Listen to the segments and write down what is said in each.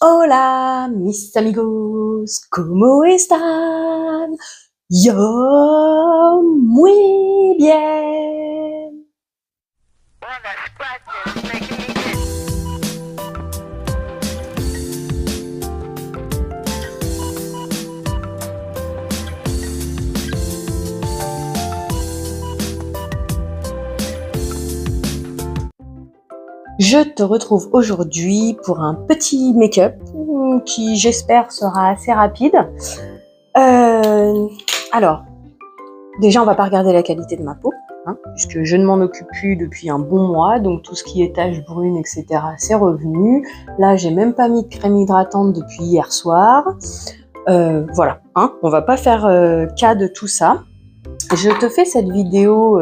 Hola, mis amigos, ¿cómo están? Yo muy bien. Je te retrouve aujourd'hui pour un petit make-up qui, j'espère, sera assez rapide. Alors, déjà, on va pas regarder la qualité de ma peau, puisque je ne m'en occupe plus depuis un bon mois, donc tout ce qui est taches brunes, etc., c'est revenu. Là, j'ai même pas mis de crème hydratante depuis hier soir. Voilà, on va pas faire cas de tout ça. Je te fais cette vidéo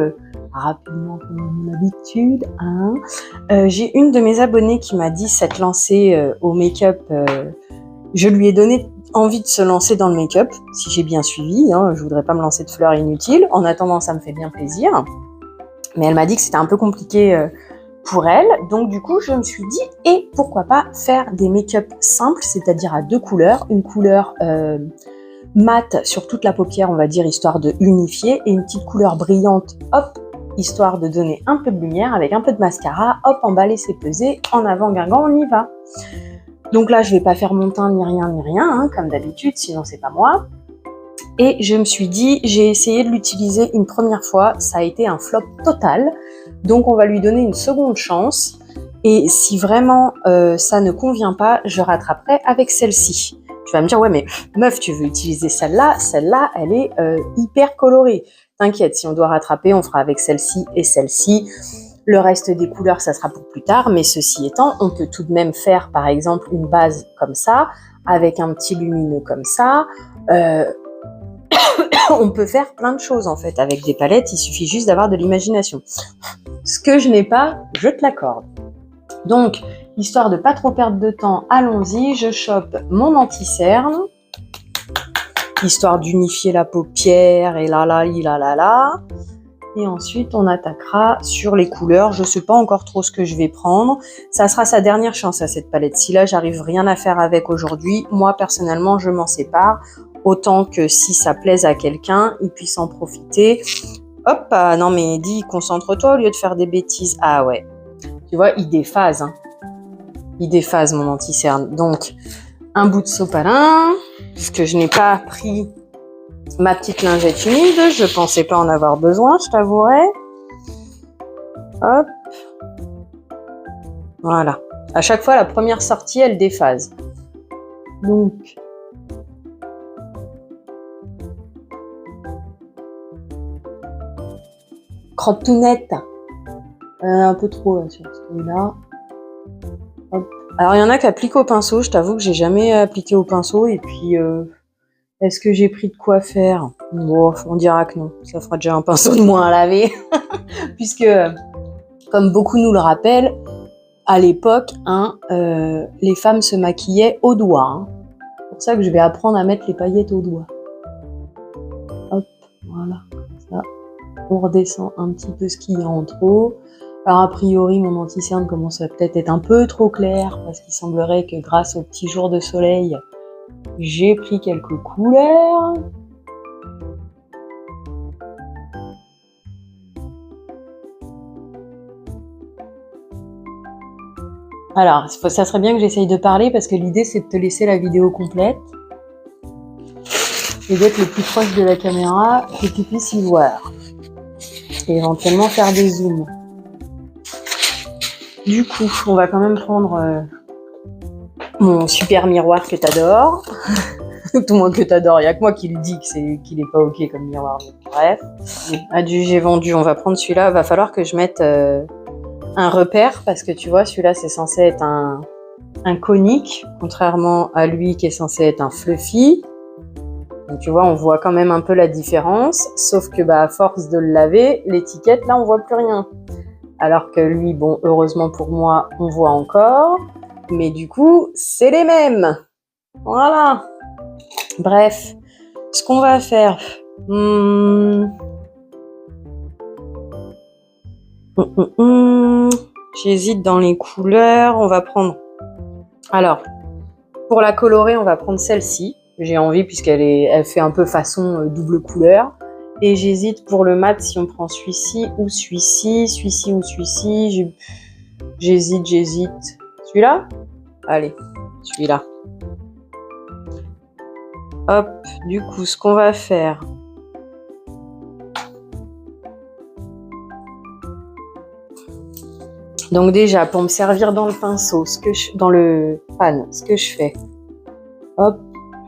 rapidement comme d'habitude. J'ai une de mes abonnées qui m'a dit s'être lancée au make-up. Je lui ai donné envie de se lancer dans le make-up, si j'ai bien suivi. Je voudrais pas me lancer de fleurs inutiles. En attendant, ça me fait bien plaisir. Mais elle m'a dit que c'était un peu compliqué pour elle. Donc du coup, je me suis dit, et pourquoi pas faire des make-up simples, c'est-à-dire à deux couleurs. Une couleur mat sur toute la paupière, on va dire, histoire de unifier, et une petite couleur brillante, hop, histoire de donner un peu de lumière avec un peu de mascara, hop, emballer, c'est pesé, en avant Guingamp, on y va. Donc là, je vais pas faire mon teint ni rien, comme d'habitude, sinon c'est pas moi. Et je me suis dit, j'ai essayé de l'utiliser une première fois, ça a été un flop total, donc on va lui donner une seconde chance, et si vraiment ça ne convient pas, je rattraperai avec celle-ci. Tu vas me dire, ouais mais meuf, tu veux utiliser celle-là, elle est hyper colorée. T'inquiète, si on doit rattraper, on fera avec celle-ci et celle-ci. Le reste des couleurs, ça sera pour plus tard, mais ceci étant, on peut tout de même faire par exemple une base comme ça, avec un petit lumineux comme ça. On peut faire plein de choses en fait avec des palettes, il suffit juste d'avoir de l'imagination. Ce que je n'ai pas, je te l'accorde. Donc, histoire de pas trop perdre de temps, allons-y, je chope mon anti-cerne, histoire d'unifier la paupière et là. Et ensuite, on attaquera sur les couleurs. Je sais pas encore trop ce que je vais prendre. Ça sera sa dernière chance à cette palette-ci. Là, j'arrive rien à faire avec aujourd'hui. Moi, personnellement, je m'en sépare. Autant que si ça plaise à quelqu'un, il puisse en profiter. Hop, non mais dis, concentre-toi au lieu de faire des bêtises. Ah ouais, tu vois, il déphase. Il déphase mon anti-cerne. Donc, un bout de sopalin, puisque je n'ai pas pris ma petite lingette humide. Je pensais pas en avoir besoin, je t'avouerai. Hop. Voilà. À chaque fois, la première sortie, elle déphase. Donc, crotte tout nette. Un peu trop là sur celui-là. Hop. Alors il y en a qui appliquent au pinceau, je t'avoue que j'ai jamais appliqué au pinceau, et puis est-ce que j'ai pris de quoi faire? Bon, on dira que non, ça fera déjà un pinceau de moins à laver. Puisque, comme beaucoup nous le rappellent, à l'époque, les femmes se maquillaient au doigt. C'est pour ça que je vais apprendre à mettre les paillettes au doigt. Hop, voilà, comme ça. On redescend un petit peu ce qu'il y a en trop. Alors a priori, mon anti-cerne commence à peut-être être un peu trop clair, parce qu'il semblerait que grâce aux petits jours de soleil, j'ai pris quelques couleurs. Alors, ça serait bien que j'essaye de parler, parce que l'idée c'est de te laisser la vidéo complète et d'être le plus proche de la caméra que tu puisses y voir. Et éventuellement faire des zooms. Du coup, on va quand même prendre mon super miroir que t'adores. Tout moins que t'adores, il n'y a que moi qui le dis qu'il est pas ok comme miroir. Donc, bref, adieu, j'ai vendu, on va prendre celui-là. Va falloir que je mette un repère, parce que tu vois, celui-là c'est censé être un conique, contrairement à lui qui est censé être un fluffy. Donc tu vois, on voit quand même un peu la différence, sauf que à force de le laver, l'étiquette là on voit plus rien. Alors que lui, bon, heureusement pour moi, on voit encore, mais du coup, c'est les mêmes. Voilà. Bref, ce qu'on va faire, j'hésite dans les couleurs. On va prendre, alors, Pour la colorer, on va prendre celle-ci. J'ai envie elle fait un peu façon double couleur. Et j'hésite pour le mat si on prend celui-ci ou celui-ci, celui-ci ou celui-ci. J'hésite. Celui-là ? Allez, celui-là. Hop, du coup, ce qu'on va faire... Donc déjà, pour me servir dans le pinceau, dans le pan, ce que je fais, hop,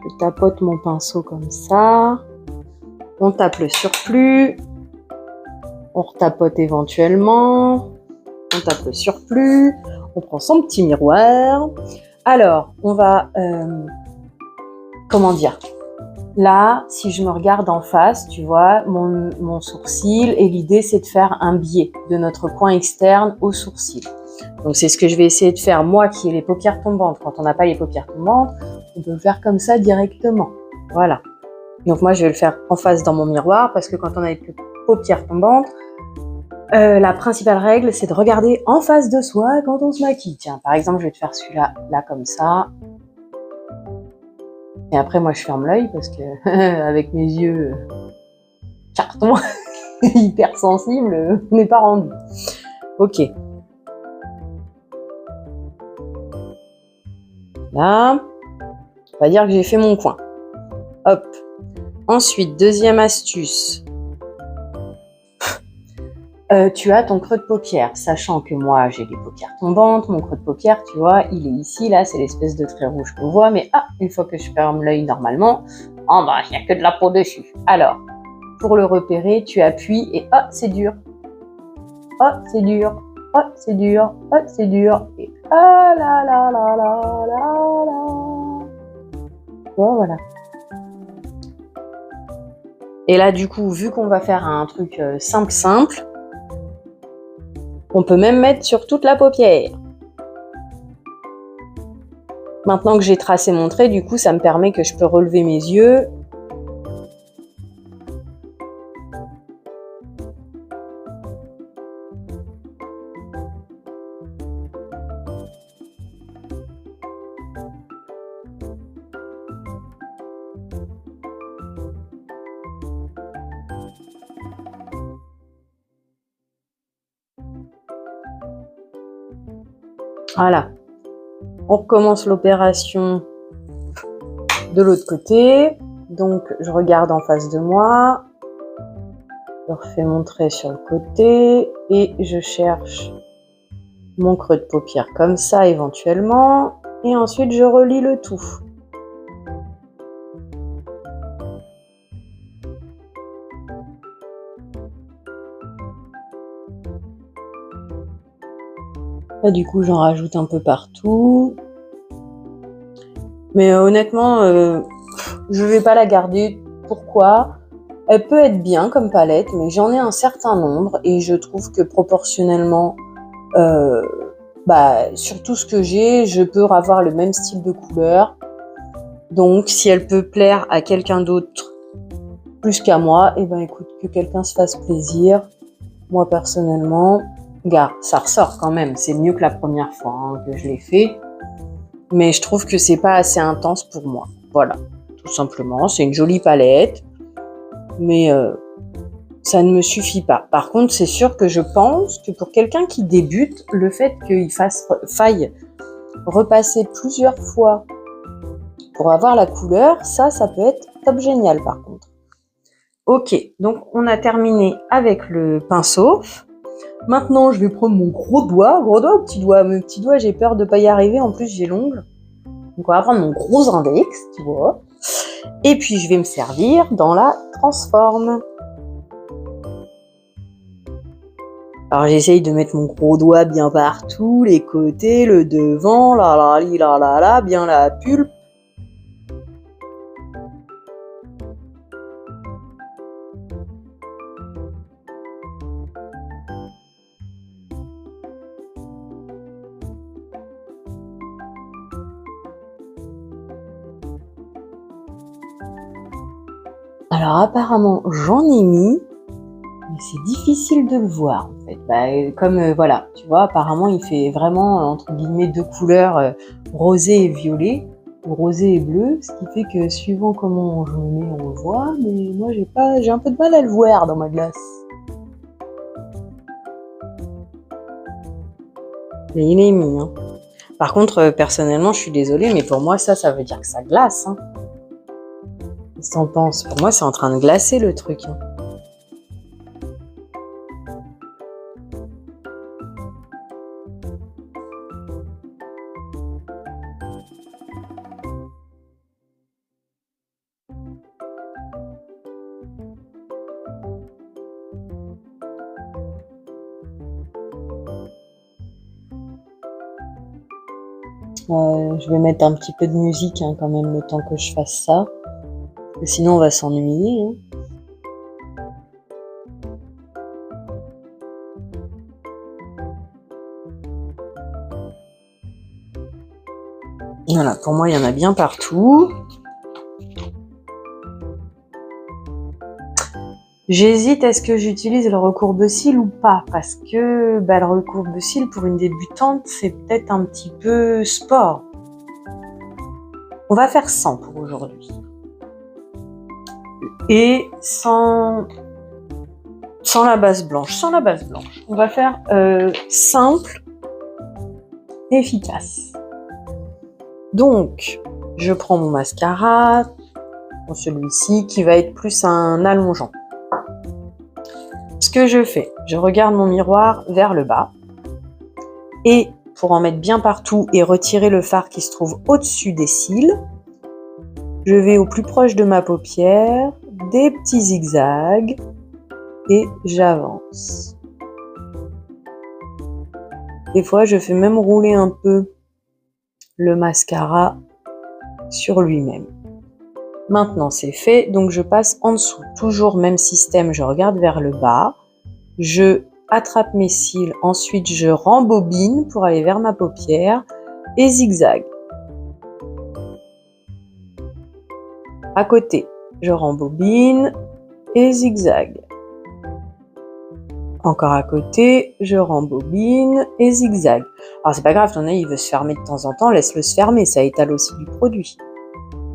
je tapote mon pinceau comme ça, on tape le surplus, on retapote éventuellement, on tape le surplus, on prend son petit miroir. Alors, on va, comment dire ? Là, si je me regarde en face, tu vois, mon sourcil, et l'idée, c'est de faire un biais de notre coin externe au sourcil. Donc, c'est ce que je vais essayer de faire, moi, qui ai les paupières tombantes. Quand on n'a pas les paupières tombantes, on peut le faire comme ça directement. Voilà. Donc, moi, je vais le faire en face dans mon miroir, parce que quand on a les paupières tombantes, la principale règle, c'est de regarder en face de soi quand on se maquille. Tiens, par exemple, je vais te faire celui-là, là, comme ça. Et après, moi, je ferme l'œil parce que, avec mes yeux carton, hyper sensibles, on n'est pas rendu. Ok. Là, on va dire que j'ai fait mon coin. Hop. Ensuite, deuxième astuce. Tu as ton creux de paupière, sachant que moi, j'ai des paupières tombantes, mon creux de paupière, tu vois, il est ici, là, c'est l'espèce de trait rouge qu'on voit, mais une fois que je ferme l'œil normalement, il n'y a que de la peau dessus. Alors, pour le repérer, tu appuies et c'est dur. C'est dur. C'est dur. C'est dur. Et là là là là là. Voilà. Et là, du coup, vu qu'on va faire un truc simple, on peut même mettre sur toute la paupière. Maintenant que j'ai tracé mon trait, du coup, ça me permet que je peux relever mes yeux. Voilà. On recommence l'opération de l'autre côté. Donc, je regarde en face de moi. Je refais mon trait sur le côté. Et je cherche mon creux de paupière comme ça, éventuellement. Et ensuite, je relie le tout. Là, du coup, j'en rajoute un peu partout. Mais honnêtement, je vais pas la garder. Pourquoi ? Elle peut être bien comme palette, mais j'en ai un certain nombre et je trouve que proportionnellement, sur tout ce que j'ai, je peux avoir le même style de couleur. Donc, si elle peut plaire à quelqu'un d'autre plus qu'à moi, écoute, que quelqu'un se fasse plaisir. Moi, personnellement, regarde, ça ressort quand même. C'est mieux que la première fois que je l'ai fait. Mais je trouve que c'est pas assez intense pour moi. Voilà, tout simplement. C'est une jolie palette. Mais ça ne me suffit pas. Par contre, c'est sûr que je pense que pour quelqu'un qui débute, le fait qu'il faille repasser plusieurs fois pour avoir la couleur, ça peut être top génial par contre. Ok, donc on a terminé avec le pinceau. Maintenant, je vais prendre mon gros doigt ou petit doigt. Mon petit doigt, j'ai peur de ne pas y arriver. En plus, j'ai l'ongle. Donc, on va prendre mon gros index, tu vois. Et puis, je vais me servir dans la transforme. Alors, j'essaye de mettre mon gros doigt bien partout, les côtés, le devant, bien la pulpe. Alors apparemment j'en ai mis, mais c'est difficile de le voir en fait. Voilà, tu vois, apparemment il fait vraiment entre guillemets deux couleurs rosé et violet. rosé et bleu, ce qui fait que suivant comment je me mets, on le voit, mais moi j'ai un peu de mal à le voir dans ma glace. Mais il est mis, hein. Par contre, personnellement, je suis désolée, mais pour moi, ça veut dire que ça glace, hein. Qu'est-ce que t'en penses? Pour moi, c'est en train de glacer le truc, hein. Je vais mettre un petit peu de musique, hein, quand même, le temps que je fasse ça. Parce que sinon, on va s'ennuyer, hein. Voilà, pour moi, il y en a bien partout. J'hésite, est-ce que j'utilise le recourbe-cils ou pas? Parce que le recourbe-cils, pour une débutante, c'est peut-être un petit peu sport. On va faire 100 pour aujourd'hui. Et sans la base blanche. Sans la base blanche. On va faire simple et efficace. Donc, je prends mon mascara, celui-ci, qui va être plus un allongeant. Ce que je fais, je regarde mon miroir vers le bas et pour en mettre bien partout et retirer le fard qui se trouve au-dessus des cils, je vais au plus proche de ma paupière, des petits zigzags et j'avance. Des fois, je fais même rouler un peu le mascara sur lui-même. Maintenant, c'est fait, donc je passe en dessous. Toujours même système, je regarde vers le bas, je attrape mes cils, ensuite je rembobine pour aller vers ma paupière et zigzag. À côté, je rembobine et zigzag. Encore à côté, je rembobine et zigzag. Alors c'est pas grave, ton œil il veut se fermer de temps en temps, laisse-le se fermer, ça étale aussi du produit.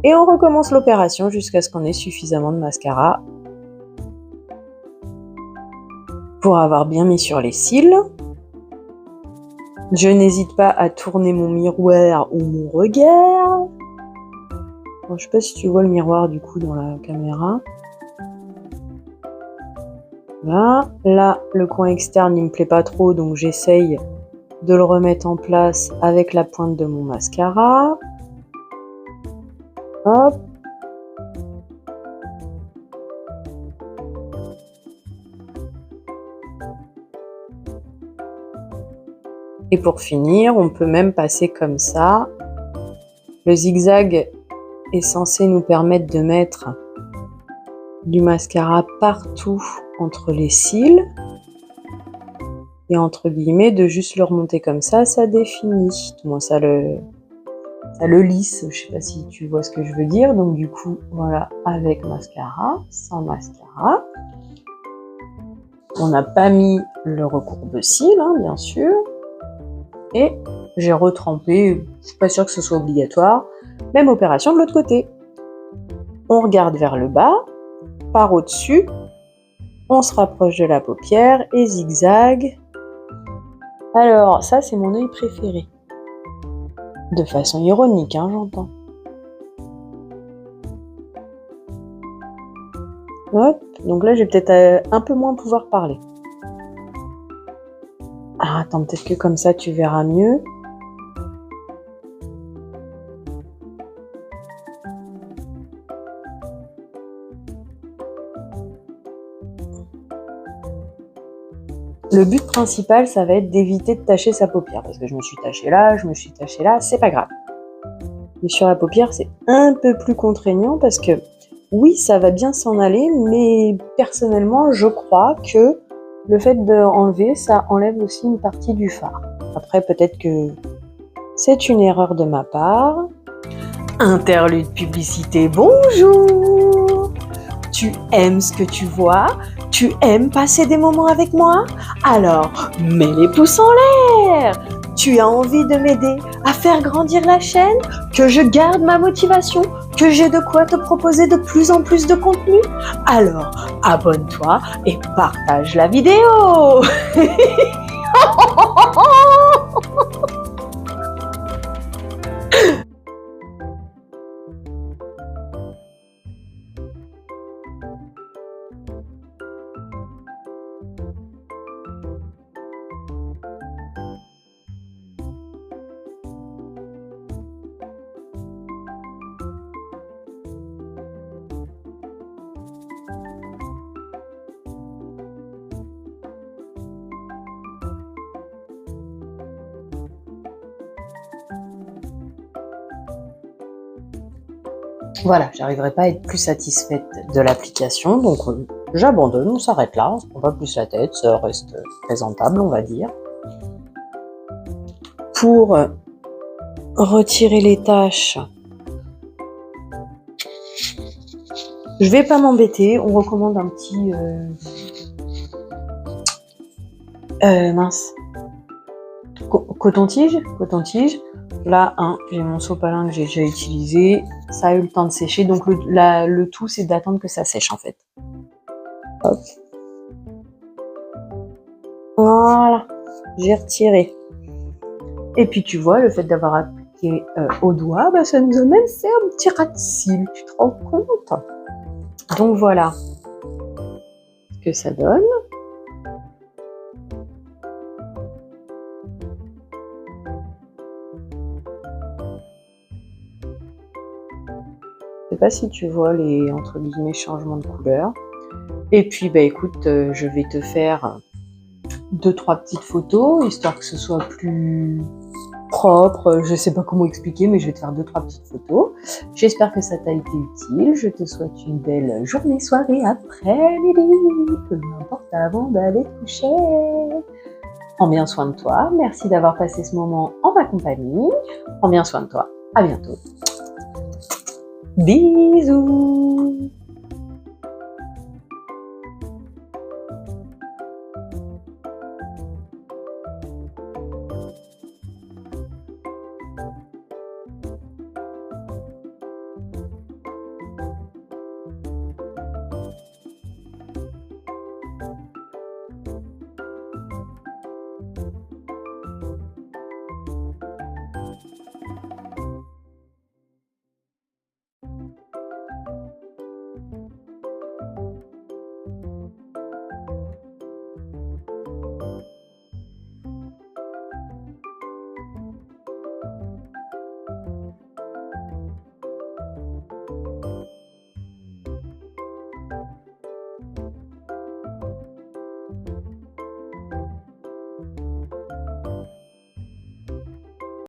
Et on recommence l'opération jusqu'à ce qu'on ait suffisamment de mascara pour avoir bien mis sur les cils. Je n'hésite pas à tourner mon miroir ou mon regard. Bon, je sais pas si tu vois le miroir du coup dans la caméra. Voilà. Là, le coin externe il me plaît pas trop, donc j'essaye de le remettre en place avec la pointe de mon mascara. Hop. Et pour finir, on peut même passer comme ça. Le zigzag est censé nous permettre de mettre du mascara partout entre les cils. Et entre guillemets, de juste le remonter comme ça définit. Moi, ça le lisse. Je sais pas si tu vois ce que je veux dire. Donc du coup, voilà, avec mascara, sans mascara. On n'a pas mis le recourbe-cils, hein, bien sûr. Et j'ai retrempé, je suis pas sûre que ce soit obligatoire. Même opération de l'autre côté. On regarde vers le bas, par au-dessus, on se rapproche de la paupière et zigzag. Alors, ça c'est mon œil préféré. De façon ironique, hein, j'entends. Hop, donc là, je vais peut-être un peu moins pouvoir parler. Ah, attends, peut-être que comme ça, tu verras mieux. Le but principal, ça va être d'éviter de tacher sa paupière. Parce que je me suis tachée là, c'est pas grave. Mais sur la paupière, c'est un peu plus contraignant parce que, oui, ça va bien s'en aller, mais personnellement, je crois que le fait d'enlever, ça enlève aussi une partie du fard. Après, peut-être que c'est une erreur de ma part. Interlude publicité, bonjour! Tu aimes ce que tu vois? Tu aimes passer des moments avec moi? Alors, mets les pouces en l'air! Tu as envie de m'aider à faire grandir la chaîne, que je garde ma motivation, que j'ai de quoi te proposer de plus en plus de contenu? Alors, abonne-toi et partage la vidéo. Voilà, j'arriverai pas à être plus satisfaite de l'application, donc j'abandonne, on s'arrête là, on se prend pas plus la tête, ça reste présentable, on va dire. Pour retirer les tâches, je vais pas m'embêter, on recommande un petit coton-tige. Là, j'ai mon sopalin que j'ai déjà utilisé, ça a eu le temps de sécher, donc le tout c'est d'attendre que ça sèche en fait. Hop. Voilà, j'ai retiré. Et puis tu vois, le fait d'avoir appliqué au doigt, bah, ça nous a même fait un petit ras de cils, tu te rends compte? Donc voilà ce que ça donne. Je sais pas si tu vois les entre guillemets changements de couleur. Et puis bah écoute, je vais te faire 2-3 petites photos, histoire que ce soit plus propre, je sais pas comment expliquer, mais je vais te faire 2-3 petites photos. J'espère que ça t'a été utile, je te souhaite une belle journée, soirée, après-midi, peu importe avant d'aller te coucher. Prends bien soin de toi, merci d'avoir passé ce moment en ma compagnie, prends bien soin de toi, à bientôt. Bisous.